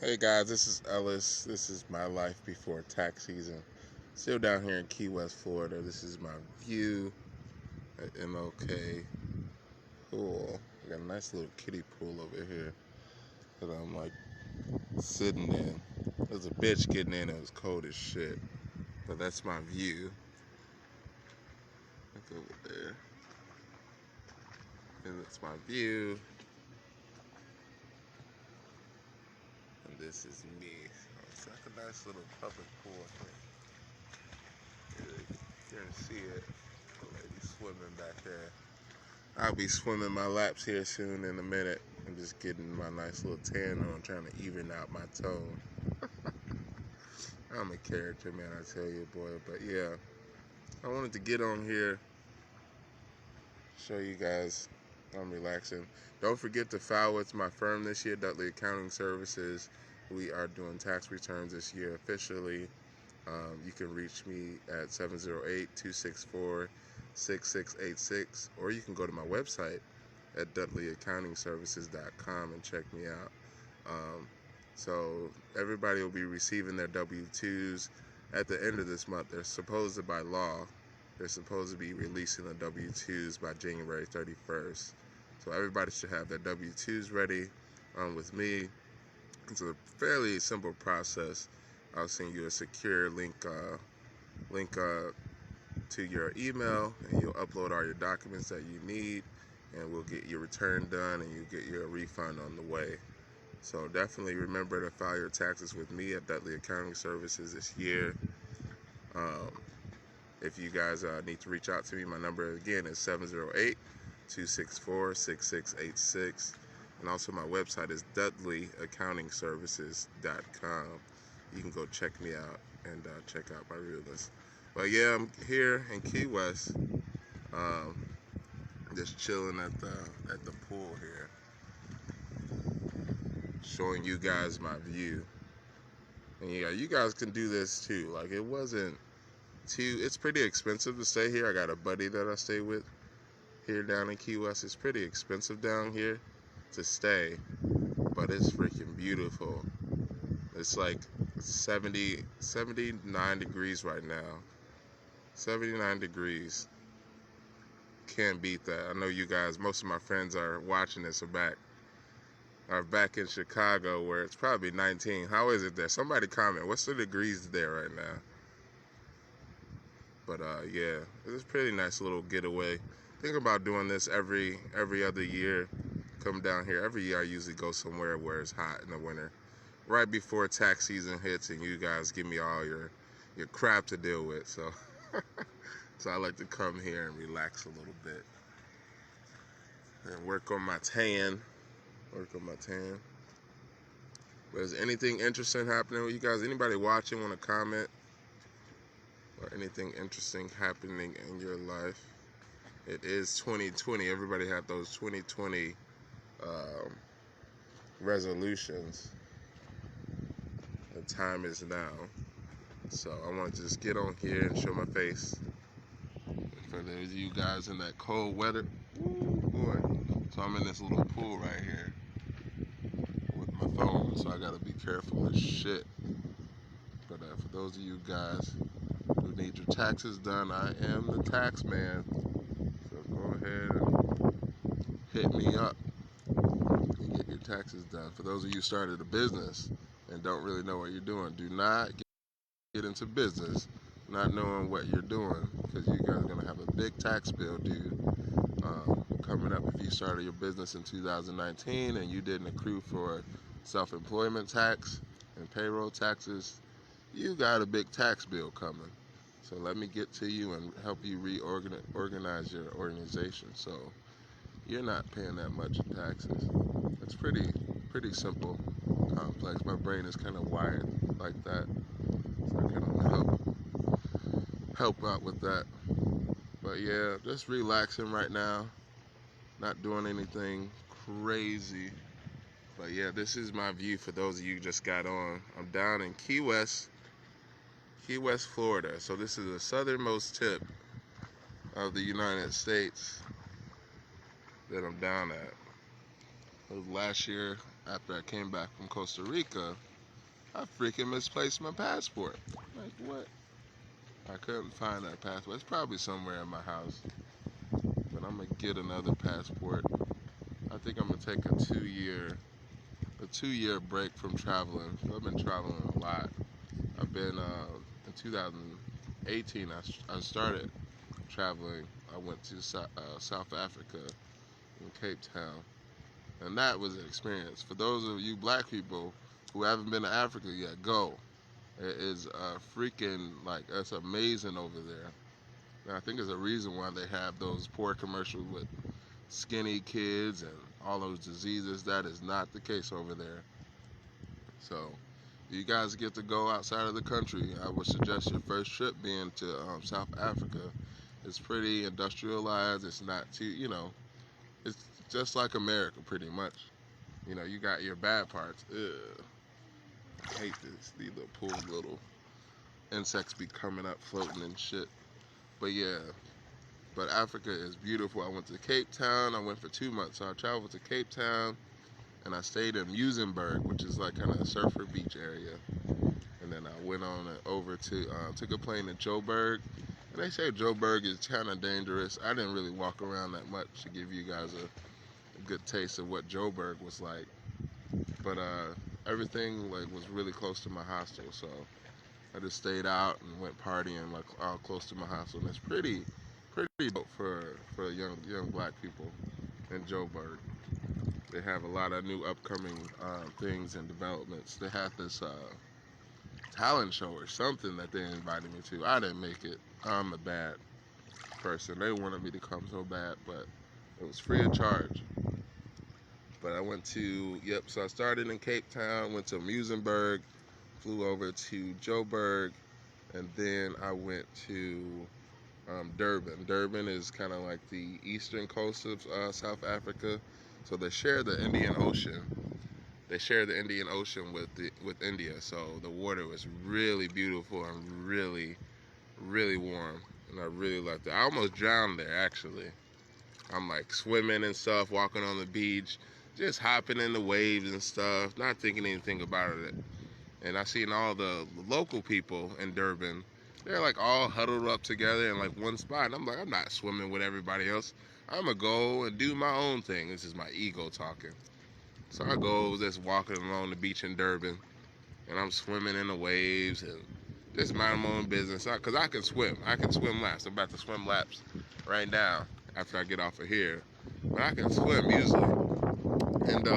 Hey guys, this is Ellis. This is my life before tax season. Still down here in Key West, Florida. This is my view at MLK pool. We got a nice little kiddie pool over here that I'm like sitting in. There's a bitch getting in. It was cold as shit, but that's my view. Look over there, and that's my view. And this is me. So it's like a nice little public pool here. You're gonna see it. The lady swimming back there. I'll be swimming my laps here soon in a minute. I'm just getting my nice little tan on, trying to even out my tone. I'm a character, man, I tell you, boy. But yeah, I wanted to get on here, show you guys I'm relaxing. Don't forget to file with my firm this year, Dudley Accounting Services. We are doing tax returns this year officially. You can reach me at 708-264-6686, or you can go to my website at dudleyaccountingservices.com and check me out. So everybody will be receiving their W-2s at the end of this month. They're supposed to, by law, they're supposed to be releasing the W-2s by January 31st. So everybody should have their W-2s ready with me. It's a fairly simple process. I'll send you a secure link to your email, and you'll upload all your documents that you need, and we'll get your return done, and you get your refund on the way. So definitely remember to file your taxes with me at Dudley Accounting Services this year. If you guys need to reach out to me, my number again is 708-264-6686. And also my website is dudleyaccountingservices.com. You can go check me out and check out my realness. But yeah, I'm here in Key West, just chilling at the pool here, showing you guys my view. And yeah, you guys can do this too. Like, it wasn't it's pretty expensive to stay here. I got a buddy that I stay with here down in Key West. It's pretty expensive down here to stay, but it's freaking beautiful. It's like 79 degrees right now. 79 degrees. Can't beat that. I know you guys, most of my friends are watching this, are back in Chicago where it's probably 19. How is it there? Somebody comment. What's the degrees there right now? But yeah, it's a pretty nice little getaway. Think about doing this every other year. Come down here. Every year I usually go somewhere where it's hot in the winter, right before tax season hits, and you guys give me all your crap to deal with. So so I like to come here and relax a little bit and work on my tan. But is anything interesting happening with you guys? Anybody watching want to comment? Or anything interesting happening in your life? It is 2020. Everybody had those 2020 resolutions. The time is now. So I want to just get on here and show my face. For those of you guys in that cold weather, ooh, boy. So I'm in this little pool right here with my phone, so I gotta be careful as shit. But for those of you guys who need your taxes done, I am the tax man. So go ahead and hit me up and get your taxes done. For those of you who started a business and don't really know what you're doing, do not get into business not knowing what you're doing, because you guys are going to have a big tax bill due coming up. If you started your business in 2019 and you didn't accrue for self-employment tax and payroll taxes, you got a big tax bill coming. So let me get to you and help you organize your organization so you're not paying that much in taxes. It's pretty simple, complex. My brain is kind of wired like that, so I kind of help out with that. But yeah, just relaxing right now, not doing anything crazy. But yeah, this is my view for those of you who just got on. I'm down in Key West, Florida. So this is the southernmost tip of the United States that I'm down at. It was last year after I came back from Costa Rica. I freaking misplaced my passport. Like, what? I couldn't find that passport. It's probably somewhere in my house. But I'm gonna get another passport. I think I'm gonna take a two-year break from traveling. I've been traveling a lot. I've been in 2018. I started traveling. I went to South Africa in Cape Town, and that was an experience. For those of you black people who haven't been to Africa yet, go. It is freaking like it's amazing over there. And I think there's a reason why they have those poor commercials with skinny kids and all those diseases. That is not the case over there. So, you guys get to go outside of the country. I would suggest your first trip being to South Africa. It's pretty industrialized. It's not too, it's just like America pretty much. You got your bad parts. Ugh. I hate this. These little insects be coming up, floating and shit. But yeah, but Africa is beautiful. I went to Cape Town. I went for 2 months. So I traveled to Cape Town, and I stayed in Muizenberg, which is like kind of a surfer beach area. And then I went on over to, took a plane to Joburg. And they say Joburg is kind of dangerous. I didn't really walk around that much to give you guys a good taste of what Joburg was like. But everything like was really close to my hostel, so I just stayed out and went partying like all close to my hostel. And it's pretty dope for young black people in Joburg. They have a lot of new upcoming things and developments. They had this talent show or something that they invited me to. I didn't make it. I'm a bad person. They wanted me to come so bad, but it was free of charge. But I went to, so I started in Cape Town, went to Muizenberg, flew over to Joburg, and then I went to Durban. Durban is kind of like the eastern coast of South Africa. So they share the Indian Ocean. They share the Indian Ocean with India. So the water was really beautiful and really, really warm. And I really liked it. I almost drowned there, actually. I'm like swimming and stuff, walking on the beach, just hopping in the waves and stuff, not thinking anything about it. And I seen all the local people in Durban. They're like all huddled up together in like one spot. And I'm like, I'm not swimming with everybody else. I'm gonna go and do my own thing. This is my ego talking. So I go just walking along the beach in Durban, and I'm swimming in the waves and just mind my own business. Cause I can swim. I can swim laps. I'm about to swim laps right now after I get off of here. But I can swim usually. And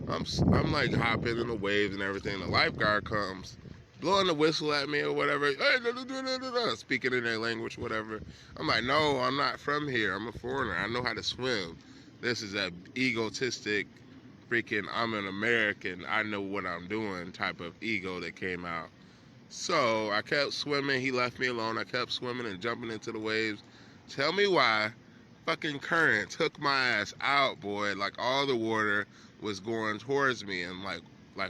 I'm like hopping in the waves and everything. The lifeguard comes, blowing the whistle at me or whatever, speaking in their language, whatever. I'm like, no, I'm not from here. I'm a foreigner. I know how to swim. This is that egotistic, freaking, I'm an American, I know what I'm doing type of ego that came out. So I kept swimming. He left me alone. I kept swimming and jumping into the waves. Tell me why fucking current took my ass out, boy. Like all the water was going towards me and like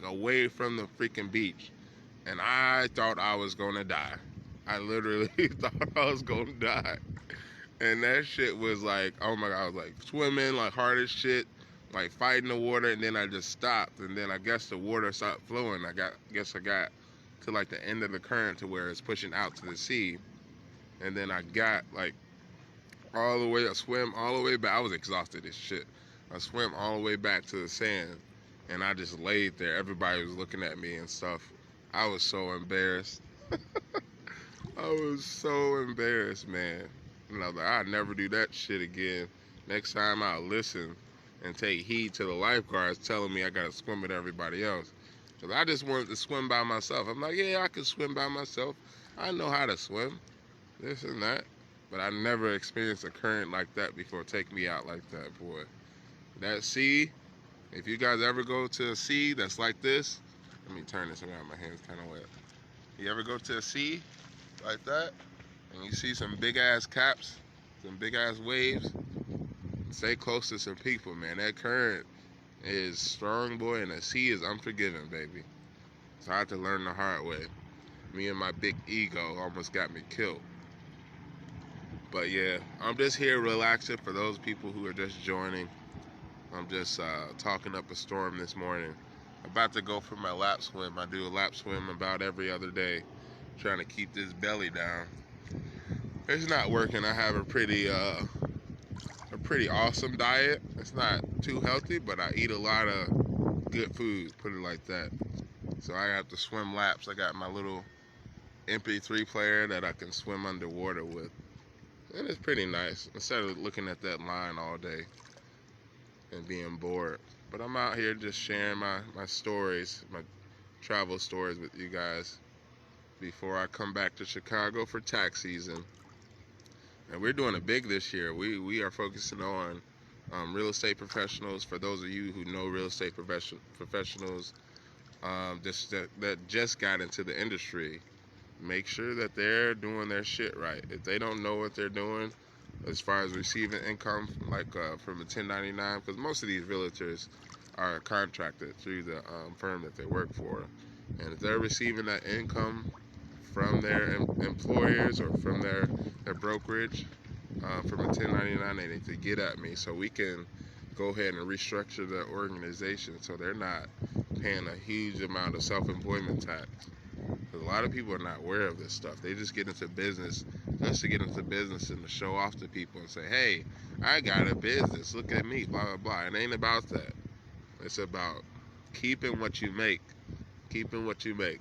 away from the freaking beach. And I thought I was gonna die. I literally thought I was gonna die. And that shit was like, oh my God, I was like swimming like hard as shit, like fighting the water, and then I just stopped. And then I guess the water stopped flowing. I got to like the end of the current to where it's pushing out to the sea. And then I got like all the way, I swam all the way back. I was exhausted as shit. I swam all the way back to the sand, and I just laid there. Everybody was looking at me and stuff. I was so embarrassed. I was so embarrassed, man. And I was like, I'll never do that shit again. Next time I'll listen and take heed to the lifeguards telling me I gotta swim with everybody else. Because I just wanted to swim by myself. I'm like, yeah, I can swim by myself. I know how to swim. This and that. But I never experienced a current like that before. Take me out like that, boy. That sea, if you guys ever go to a sea that's like this, let me turn this around, my hand's kind of wet. You ever go to a sea like that, and you see some big ass caps, some big ass waves, stay close to some people, man. That current is strong, boy, and the sea is unforgiving, baby. So I had to learn the hard way. Me and my big ego almost got me killed. But yeah, I'm just here relaxing for those people who are just joining. I'm just talking up a storm this morning. About to go for my lap swim. I do a lap swim about every other day, trying to keep this belly down. It's not working. I have a pretty awesome diet. It's not too healthy, but I eat a lot of good food, put it like that. So I have to swim laps. I got my little MP3 player that I can swim underwater with. And it's pretty nice, instead of looking at that line all day and being bored. But I'm out here just sharing my stories, my travel stories with you guys before I come back to Chicago for tax season. And we're doing it big this year. We are focusing on real estate professionals. For those of you who know real estate professionals that just got into the industry, make sure that they're doing their shit right. If they don't know what they're doing as far as receiving income, like from a 1099, because most of these realtors are contracted through the firm that they work for, and if they're receiving that income from their employers or from their brokerage from a 1099, they need to get at me so we can go ahead and restructure the organization so they're not paying a huge amount of self-employment tax. Because a lot of people are not aware of this stuff. They just get into business just to get into business and to show off to people and say, hey, I got a business, look at me, blah, blah, blah. It ain't about that. It's about keeping what you make. Keeping what you make.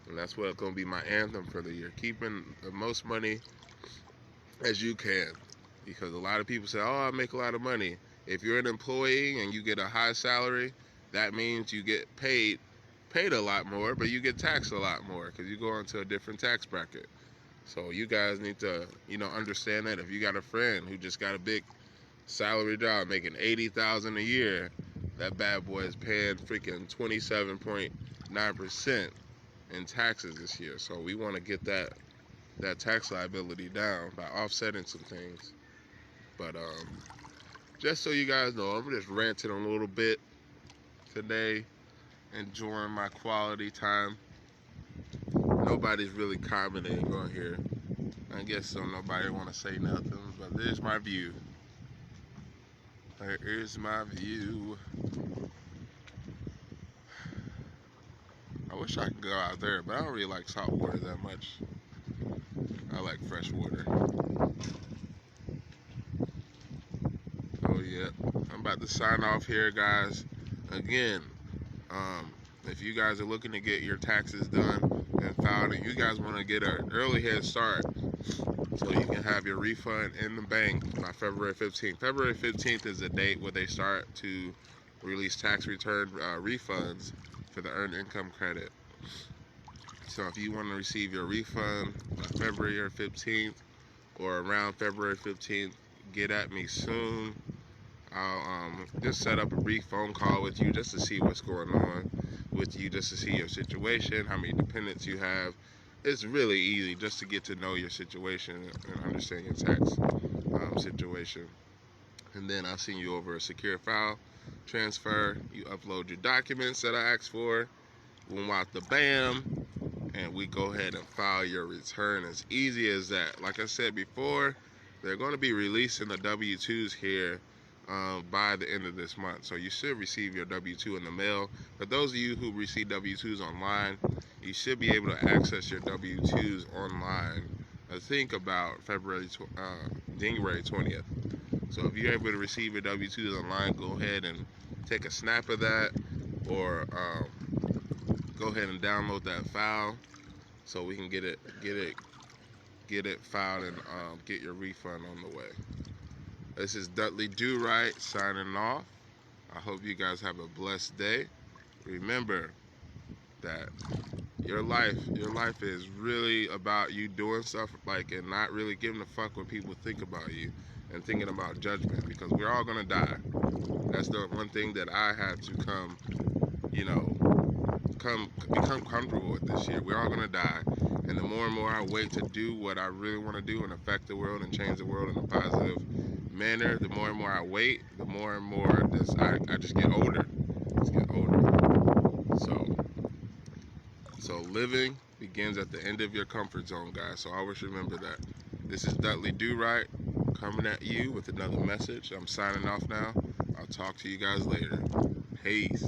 And that's what's going to be my anthem for the year. Keeping the most money as you can. Because a lot of people say, oh, I make a lot of money. If you're an employee and you get a high salary, that means you get paid a lot more, but you get taxed a lot more because you go into a different tax bracket. So you guys need to, understand that. If you got a friend who just got a big salary job making $80,000 a year, that bad boy is paying freaking 27.9% in taxes this year. So we want to get that tax liability down by offsetting some things. But just so you guys know, I'm just ranting a little bit today, enjoying my quality time. Nobody's really commenting on here. I guess so. Nobody want to say nothing, but there's my view. There is my view. I wish I could go out there, but I don't really like salt water that much. I like fresh water. Oh yeah, I'm about to sign off here, guys. Again, if you guys are looking to get your taxes done and filed, and you guys want to get an early head start so you can have your refund in the bank by February 15th. February 15th is the date where they start to release tax return refunds for the earned income credit. So if you want to receive your refund by February 15th or around February 15th, get at me soon. I'll just set up a brief phone call with you just to see what's going on with you, just to see your situation, how many dependents you have. It's really easy just to get to know your situation and understand your tax situation. And then I'll send you over a secure file transfer. You upload your documents that I asked for. Boom out the bam. And we go ahead and file your return. As easy as that. Like I said before, they're going to be releasing the W-2s here by the end of this month. So you should receive your W-2 in the mail. For those of you who receive W-2s online, you should be able to access your W-2s online. I think about January 20th. So if you're able to receive your W-2s online, go ahead and take a snap of that, or go ahead and download that file so we can get it filed and get your refund on the way. This is Dudley Do Right signing off. I hope you guys have a blessed day. Remember that your life is really about you doing stuff and not really giving a fuck what people think about you and thinking about judgment, because we're all gonna die. That's the one thing that I had to become comfortable with this year. We're all gonna die, and the more and more I wait to do what I really want to do and affect the world and change the world in a positive manner, the more and more I wait, the more and more I just get older. So living begins at the end of your comfort zone, guys. So always remember that. This is Dudley Do Right coming at you with another message. I'm signing off now. I'll talk to you guys later. Peace.